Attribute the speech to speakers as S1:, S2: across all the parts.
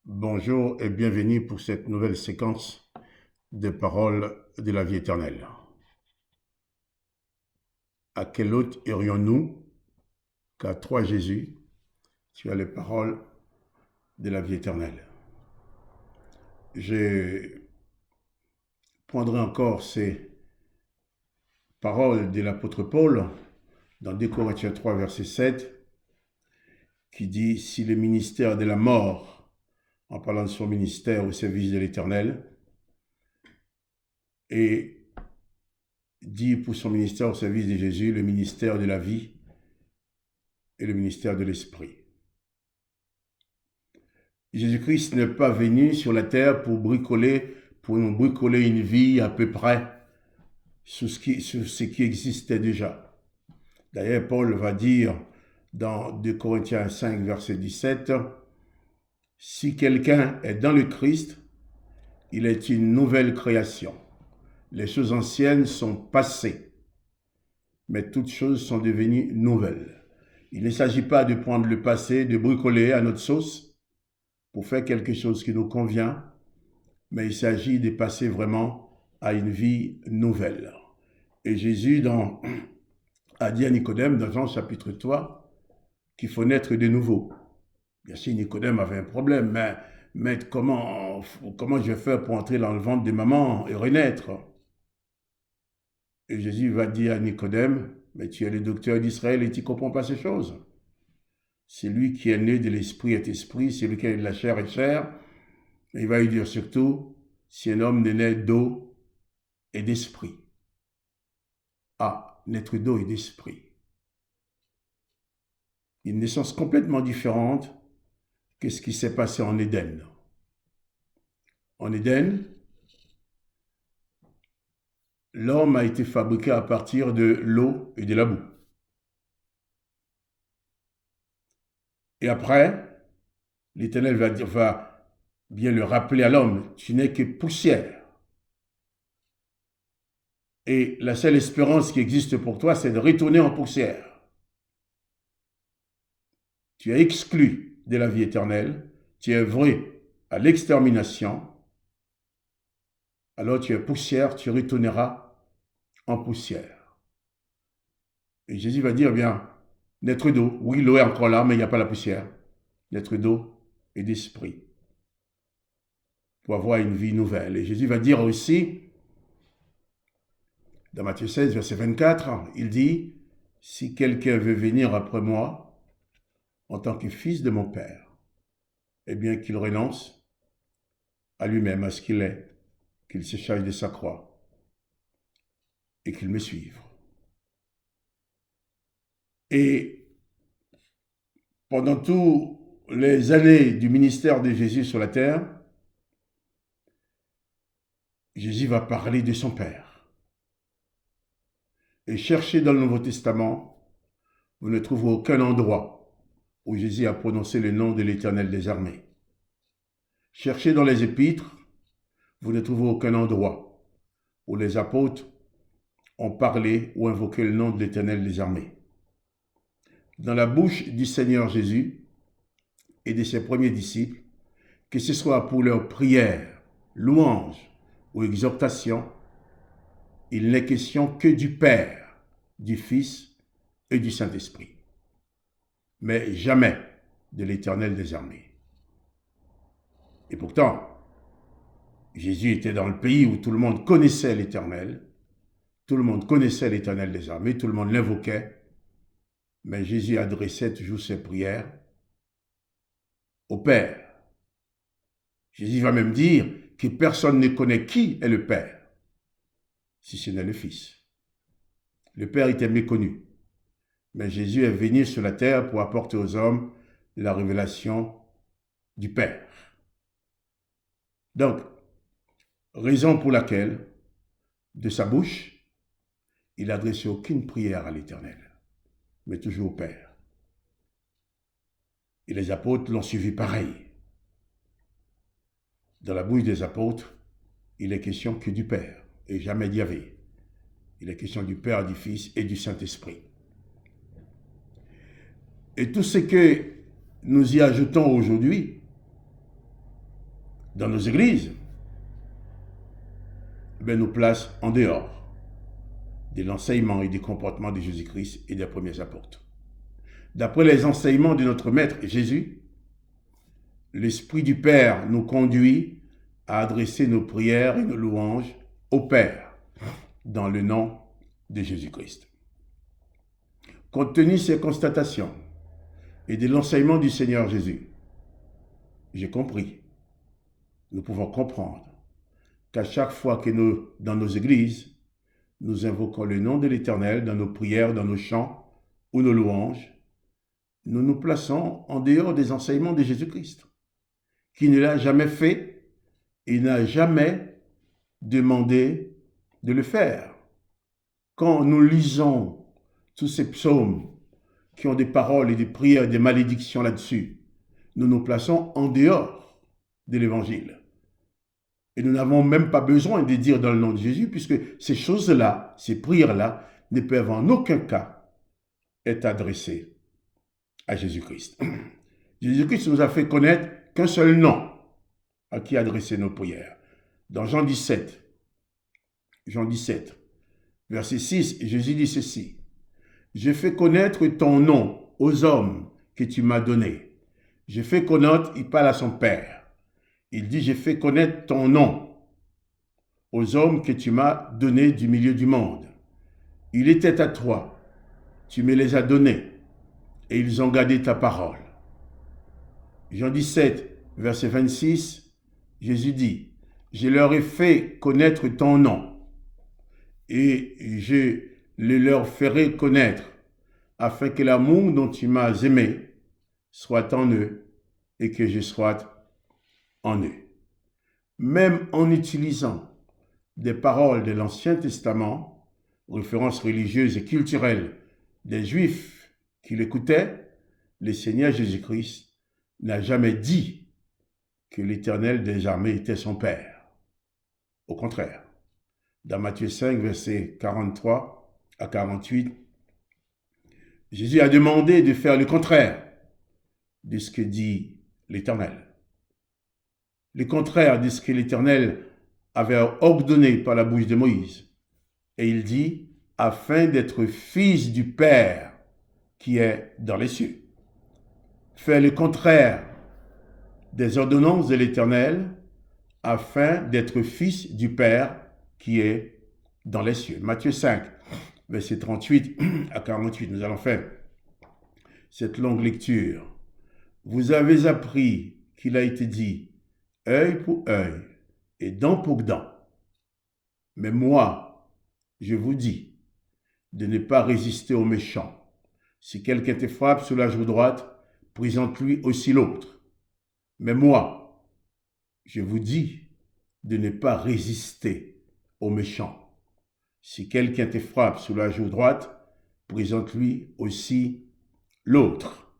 S1: Bonjour et bienvenue pour cette nouvelle séquence des paroles de la vie éternelle. À quel autre irions-nous qu'à toi, Jésus, tu as les paroles de la vie éternelle. Je prendrai encore ces paroles de l'apôtre Paul dans 2 Corinthiens 3, verset 7, qui dit « Si le ministère de la mort, en parlant de son ministère au service de l'éternel, et dit pour son ministère au service de Jésus, le ministère de la vie et le ministère de l'esprit. » Jésus-Christ n'est pas venu sur la terre pour nous bricoler une vie à peu près sur ce qui existait déjà. D'ailleurs, Paul va dire dans 2 Corinthiens 5, verset 17, « Si quelqu'un est dans le Christ, il est une nouvelle création. Les choses anciennes sont passées, mais toutes choses sont devenues nouvelles. » Il ne s'agit pas de prendre le passé, de bricoler à notre sauce pour faire quelque chose qui nous convient, mais il s'agit de passer vraiment à une vie nouvelle. Et Jésus a dit à Nicodème dans Jean chapitre 3 qu'il faut naître de nouveau. Bien sûr, Nicodème avait un problème, mais comment je vais faire pour entrer dans le ventre de maman et renaître? Et Jésus va dire à Nicodème, mais tu es le docteur d'Israël et tu ne comprends pas ces choses. Celui qui est né de l'esprit est esprit, celui qui est né de la chair est chair. Et il va lui dire surtout, si un homme n'est né d'eau et d'esprit. Ah, naître d'eau et d'esprit. Une naissance complètement différente que ce qui s'est passé en Éden. En Éden, l'homme a été fabriqué à partir de l'eau et de la boue. Et après, l'Éternel va bien le rappeler à l'homme, tu n'es que poussière. Et la seule espérance qui existe pour toi, c'est de retourner en poussière. Tu es exclu de la vie éternelle, tu es voué à l'extermination, alors tu es poussière, tu retourneras en poussière. Et Jésus va dire, bien, naître d'eau, oui, l'eau est encore là, mais il n'y a pas la poussière. Naître d'eau et d'esprit, pour avoir une vie nouvelle. Et Jésus va dire aussi, dans Matthieu 16, verset 24, il dit, si quelqu'un veut venir après moi, en tant que fils de mon Père, eh bien qu'il renonce à lui-même, à ce qu'il est, qu'il se charge de sa croix et qu'il me suive. Et pendant toutes les années du ministère de Jésus sur la terre, Jésus va parler de son Père. Et cherchez dans le Nouveau Testament, vous ne trouverez aucun endroit où Jésus a prononcé le nom de l'Éternel des armées. Cherchez dans les épîtres, vous ne trouvez aucun endroit où les apôtres ont parlé ou invoqué le nom de l'Éternel des armées. Dans la bouche du Seigneur Jésus et de ses premiers disciples, que ce soit pour leurs prières, louanges ou exhortations, il n'est question que du Père, du Fils et du Saint-Esprit, mais jamais de l'Éternel des armées. Et pourtant, Jésus était dans le pays où tout le monde connaissait l'Éternel, tout le monde connaissait l'Éternel des armées, tout le monde l'invoquait, mais Jésus adressait toujours ses prières au Père. Jésus va même dire que personne ne connaît qui est le Père, si ce n'est le Fils. Le Père était méconnu, mais Jésus est venu sur la terre pour apporter aux hommes la révélation du Père. Donc, raison pour laquelle, de sa bouche, il n'adressait aucune prière à l'Éternel, mais toujours au Père. Et les apôtres l'ont suivi pareil. Dans la bouche des apôtres, il est question que du Père, et jamais d'Yahvé. Il est question du Père, du Fils et du Saint-Esprit. Et tout ce que nous y ajoutons aujourd'hui, dans nos églises, nous place en dehors de l'enseignement et du comportement de Jésus-Christ et des premiers apôtres. D'après les enseignements de notre Maître Jésus, l'Esprit du Père nous conduit à adresser nos prières et nos louanges au Père dans le nom de Jésus-Christ. Compte tenu de ces constatations et de l'enseignement du Seigneur Jésus, j'ai compris, nous pouvons comprendre qu'à chaque fois que dans nos églises, nous invoquons le nom de l'Éternel dans nos prières, dans nos chants ou nos louanges, nous nous plaçons en dehors des enseignements de Jésus-Christ, qui ne l'a jamais fait et n'a jamais demandé de le faire. Quand nous lisons tous ces psaumes qui ont des paroles et des prières, des malédictions là-dessus, nous nous plaçons en dehors de l'Évangile. Et nous n'avons même pas besoin de dire dans le nom de Jésus, puisque ces choses-là, ces prières-là, ne peuvent en aucun cas être adressées à Jésus-Christ. Jésus-Christ nous a fait connaître qu'un seul nom à qui adresser nos prières. Dans Jean 17, verset 6, Jésus dit ceci: « Je fais connaître ton nom aux hommes que tu m'as donnés. » Je fais connaître, il parle à son Père. Il dit, « Je fais connaître ton nom aux hommes que tu m'as donnés du milieu du monde. Il était à toi, tu me les as donnés, et ils ont gardé ta parole. » Jean 17, verset 26, Jésus dit, « Je leur ai fait connaître ton nom, et je le leur ferai connaître, afin que l'amour dont tu m'as aimé soit en eux, et que je sois en eux. » Même en utilisant des paroles de l'Ancien Testament, références religieuses et culturelles des Juifs qui l'écoutaient, le Seigneur Jésus-Christ n'a jamais dit que l'Éternel des armées était son Père. Au contraire, dans Matthieu 5, versets 43 à 48, Jésus a demandé de faire le contraire de ce que dit l'Éternel. Le contraire de ce que l'Éternel avait ordonné par la bouche de Moïse. Et il dit, afin d'être fils du Père qui est dans les cieux. Faire le contraire des ordonnances de l'Éternel, afin d'être fils du Père qui est dans les cieux. Matthieu 5, verset 38 à 48, nous allons faire cette longue lecture. Vous avez appris qu'il a été dit, œil pour œil et dent pour dent. Mais moi, je vous dis de ne pas résister aux méchants. Si quelqu'un te frappe sur la joue droite, présente-lui aussi l'autre. Mais moi, je vous dis de ne pas résister aux méchants. Si quelqu'un te frappe sur la joue droite, présente-lui aussi l'autre.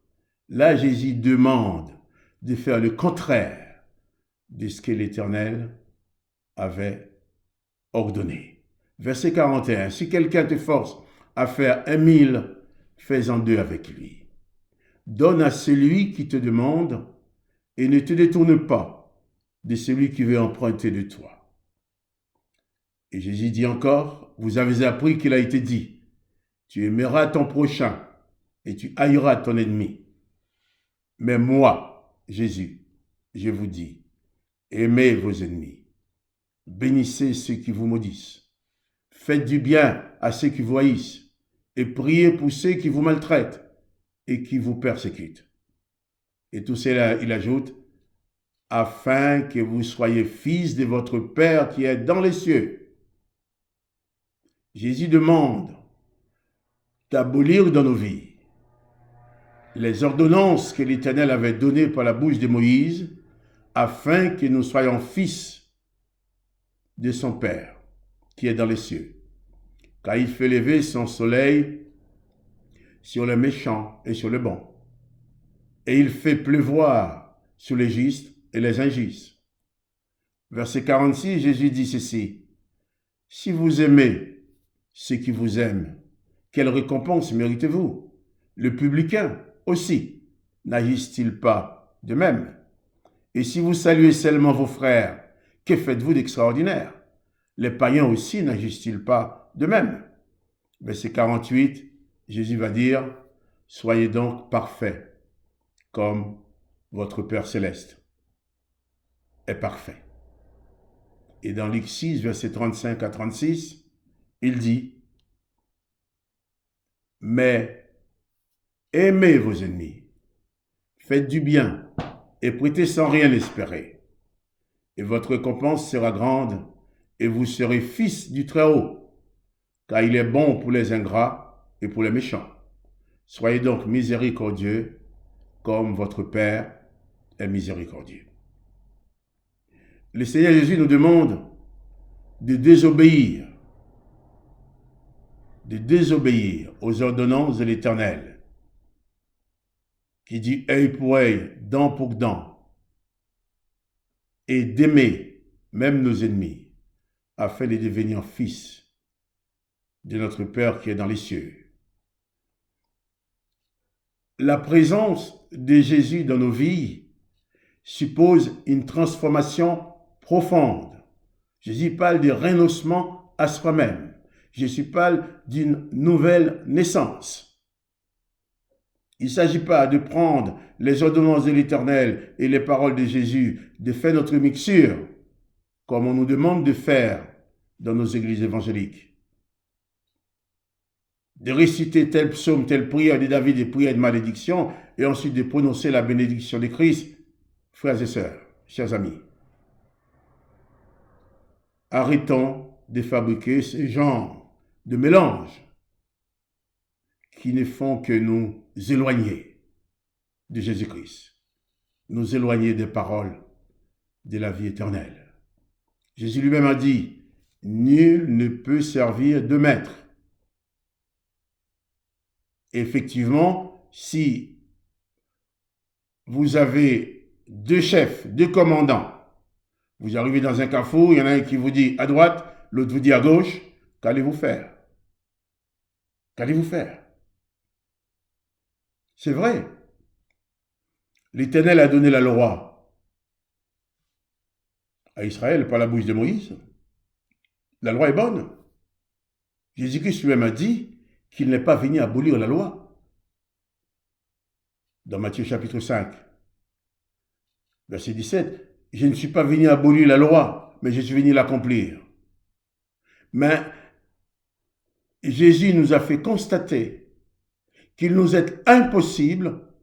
S1: Là, Jésus demande de faire le contraire de ce que l'Éternel avait ordonné. Verset 41. Si quelqu'un te force à faire 1000, fais-en 2 avec lui. Donne à celui qui te demande et ne te détourne pas de celui qui veut emprunter de toi. Et Jésus dit encore, vous avez appris qu'il a été dit, tu aimeras ton prochain et tu haïras ton ennemi. Mais moi, Jésus, je vous dis, aimez vos ennemis, bénissez ceux qui vous maudissent, faites du bien à ceux qui vous haïssent, et priez pour ceux qui vous maltraitent et qui vous persécutent. Et tout cela, il ajoute, afin que vous soyez fils de votre Père qui est dans les cieux. Jésus demande d'abolir dans nos vies les ordonnances que l'Éternel avait données par la bouche de Moïse, afin que nous soyons fils de son Père qui est dans les cieux. Car il fait lever son soleil sur les méchants et sur les bons. Et il fait pleuvoir sur les justes et les injustes. Verset 46, Jésus dit ceci. Si vous aimez ceux qui vous aiment, quelle récompense méritez-vous? Le publicain aussi, n'agisse-t-il pas de même? Et si vous saluez seulement vos frères, que faites-vous d'extraordinaire? Les païens aussi n'agissent-ils pas de même? Verset 48, Jésus va dire, « Soyez donc parfaits, comme votre Père céleste est parfait. » Et dans Luc 6, versets 35 à 36, il dit, « Mais aimez vos ennemis, faites du bien et prêtez sans rien espérer. Et votre récompense sera grande et vous serez fils du Très-Haut, car il est bon pour les ingrats et pour les méchants. Soyez donc miséricordieux comme votre Père est miséricordieux. » Le Seigneur Jésus nous demande de désobéir aux ordonnances de l'Éternel, qui dit œil pour œil, dent pour dent, et d'aimer même nos ennemis, afin de devenir fils de notre Père qui est dans les cieux. La présence de Jésus dans nos vies suppose une transformation profonde. Jésus parle de renoncement à soi-même. Jésus parle d'une nouvelle naissance. Il ne s'agit pas de prendre les ordonnances de l'Éternel et les paroles de Jésus, de faire notre mixture, comme on nous demande de faire dans nos églises évangéliques. De réciter tel psaume, telle prière de David et prière de malédiction, et ensuite de prononcer la bénédiction de Christ. Frères et sœurs, chers amis, arrêtons de fabriquer ce genre de mélange qui ne font que nous éloigner de Jésus-Christ, nous éloigner des paroles de la vie éternelle. Jésus lui-même a dit, « Nul ne peut servir deux maîtres. » Effectivement, si vous avez deux chefs, deux commandants, vous arrivez dans un carrefour, il y en a un qui vous dit à droite, l'autre vous dit à gauche, qu'allez-vous faire? Qu'allez-vous faire? C'est vrai. L'Éternel a donné la loi à Israël par la bouche de Moïse. La loi est bonne. Jésus-Christ lui-même a dit qu'il n'est pas venu abolir la loi. Dans Matthieu chapitre 5, verset 17, « Je ne suis pas venu abolir la loi, mais je suis venu l'accomplir. » Mais Jésus nous a fait constater qu'il nous est impossible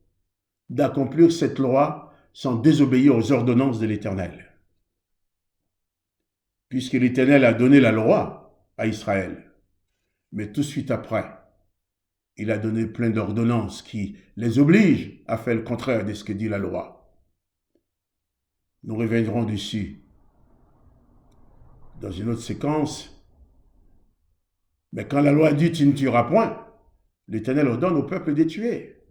S1: d'accomplir cette loi sans désobéir aux ordonnances de l'Éternel. Puisque l'Éternel a donné la loi à Israël, mais tout de suite après, il a donné plein d'ordonnances qui les obligent à faire le contraire de ce que dit la loi. Nous reviendrons dessus dans une autre séquence. Mais quand la loi dit « tu ne tueras point », l'Éternel ordonne au peuple de tuer.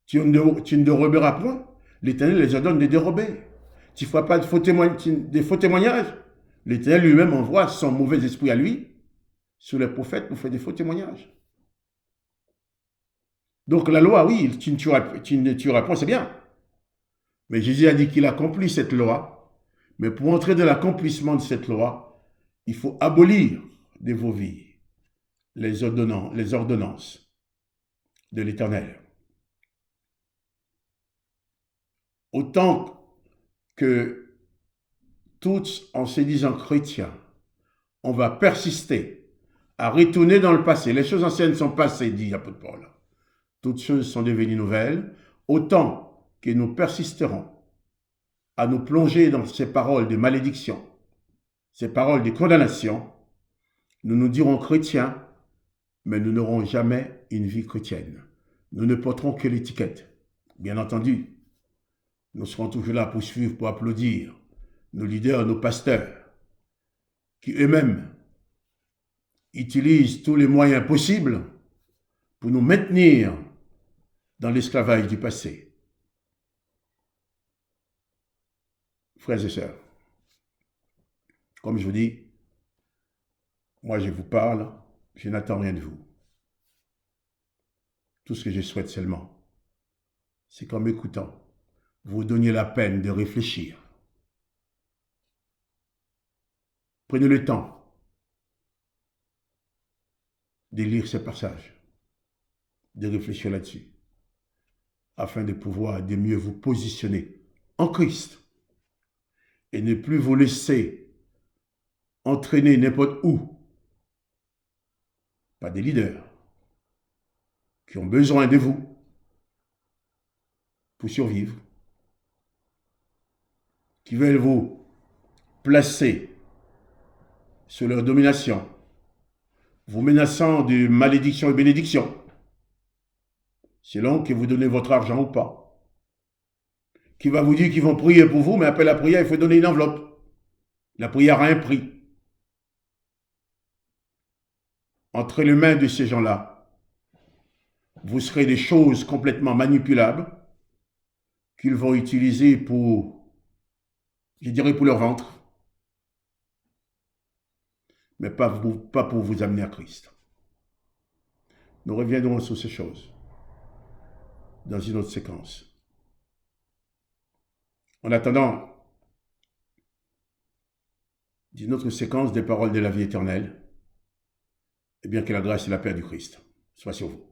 S1: Tu ne déroberas point, l'Éternel les ordonne de dérober. Tu ne feras pas des faux témoignages, l'Éternel lui-même envoie son mauvais esprit à lui sur les prophètes pour faire des faux témoignages. Donc la loi, oui, tu ne tueras point, c'est bien. Mais Jésus a dit qu'il accomplit cette loi. Mais pour entrer dans l'accomplissement de cette loi, il faut abolir de vos vies les ordonnances de l'Éternel. Autant que tous, en se disant chrétiens, on va persister à retourner dans le passé. Les choses anciennes sont passées, dit l'apôtre Paul. Toutes choses sont devenues nouvelles. Autant que nous persisterons à nous plonger dans ces paroles de malédiction, ces paroles de condamnation, nous nous dirons chrétiens, mais nous n'aurons jamais une vie chrétienne. Nous ne porterons que l'étiquette. Bien entendu, nous serons toujours là pour suivre, pour applaudir nos leaders, nos pasteurs, qui eux-mêmes utilisent tous les moyens possibles pour nous maintenir dans l'esclavage du passé. Frères et sœurs, comme je vous dis, moi je vous parle, je n'attends rien de vous. Tout ce que je souhaite seulement, c'est qu'en m'écoutant, vous donniez la peine de réfléchir. Prenez le temps de lire ces passages, de réfléchir là-dessus, afin de pouvoir de mieux vous positionner en Christ et ne plus vous laisser entraîner n'importe où par des leaders qui ont besoin de vous pour survivre, qui veulent vous placer sous leur domination, vous menaçant de malédiction et bénédiction, selon que vous donnez votre argent ou pas, qui va vous dire qu'ils vont prier pour vous, mais après la prière, il faut donner une enveloppe. La prière a un prix. Entre les mains de ces gens-là, vous serez des choses complètement manipulables qu'ils vont utiliser pour, je dirais, pour leur ventre, mais pas pour vous amener à Christ. Nous reviendrons sur ces choses dans une autre séquence. En attendant, d'une autre séquence des paroles de la vie éternelle, et bien que la grâce et la paix du Christ soient sur vous.